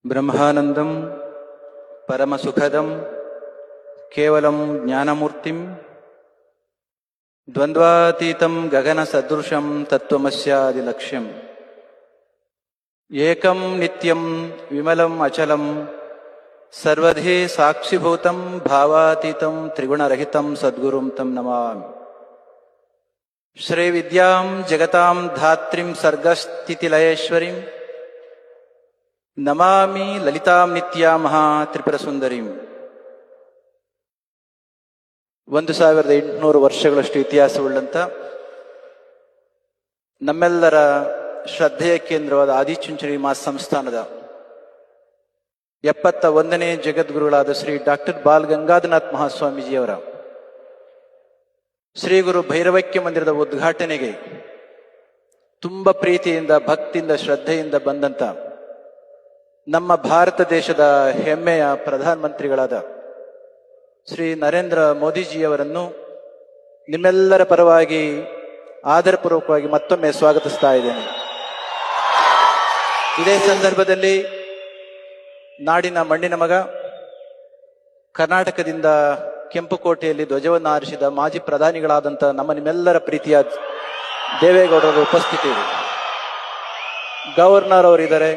ಬ್ರಹ್ಮಾನಂದಂ ಪರಮಸುಖದಂ ಕೇವಲಂ ಜ್ಞಾನಮೂರ್ತಿಂ ದ್ವಂದ್ವಾತೀತಂ ಗಗನ ಸದೃಶಂ ತತ್ವಮಸ್ಯಾದಿಲಕ್ಷ್ಯಂ ಏಕಂ ನಿತ್ಯಂ ವಿಮಲಂ ಅಚಲಂ ಸರ್ವಧಿ ಸಾಕ್ಷಿಭೂತಂ ಭಾವಾತೀತಂ ತ್ರಿಗುಣರಹಿತಂ ಸದ್ಗುರುಂ ತಂ ನಮಾಮಿ. ಶ್ರೀ ವಿದ್ಯಾಂ ಜಗತಾಂ ಧಾತ್ರಿಂ ಸರ್ಗಸ್ಥಿತಿಲಯೇಶ್ವರಿಂ ನಮಾಮಿ ಲಲಿತಾಂ ನಿತ್ಯಾಂ ಮಹಾ ತ್ರಿಪುರ ಸುಂದರಿಂ. 1800 ವರ್ಷಗಳಷ್ಟು ಇತಿಹಾಸವುಳ್ಳಂಥ ನಮ್ಮೆಲ್ಲರ ಶ್ರದ್ಧೆಯ ಕೇಂದ್ರವಾದ ಆದಿಚುಂಚನಗಿರಿ ಮಹಾಸಂಸ್ಥಾನದ 71ನೇ ಜಗದ್ಗುರುಗಳಾದ ಶ್ರೀ ಡಾಕ್ಟರ್ ಬಾಲ್ ಗಂಗಾಧರನಾಥ್ ಮಹಾಸ್ವಾಮೀಜಿಯವರ ಶ್ರೀ ಗುರು ಭೈರವೈಕ್ಯ ಮಂದಿರದ ಉದ್ಘಾಟನೆಗೆ ತುಂಬ ಪ್ರೀತಿಯಿಂದ ಭಕ್ತಿಯಿಂದ ಶ್ರದ್ಧೆಯಿಂದ ಬಂದಂತ ನಮ್ಮ ಭಾರತ ದೇಶದ ಹೆಮ್ಮೆಯ ಪ್ರಧಾನಮಂತ್ರಿಗಳಾದ ಶ್ರೀ ನರೇಂದ್ರ ಮೋದಿಜಿಯವರನ್ನು ನಿಮ್ಮೆಲ್ಲರ ಪರವಾಗಿ ಆದರಪೂರ್ವಕವಾಗಿ ಮತ್ತೊಮ್ಮೆ ಸ್ವಾಗತಿಸ್ತಾ ಇದ್ದೇನೆ. ಇದೇ ಸಂದರ್ಭದಲ್ಲಿ ನಾಡಿನ ಮಣ್ಣಿನ ಮಗ, ಕರ್ನಾಟಕದಿಂದ ಕೆಂಪುಕೋಟೆಯಲ್ಲಿ ಧ್ವಜವನ್ನು ಹಾರಿಸಿದ ಮಾಜಿ ಪ್ರಧಾನಿಗಳಾದಂಥ ನಮ್ಮ ನಿಮ್ಮೆಲ್ಲರ ಪ್ರೀತಿಯ ದೇವೇಗೌಡರ ಉಪಸ್ಥಿತಿ ಇದೆ. ಗವರ್ನರ್ ಅವರಿದ್ದಾರೆ,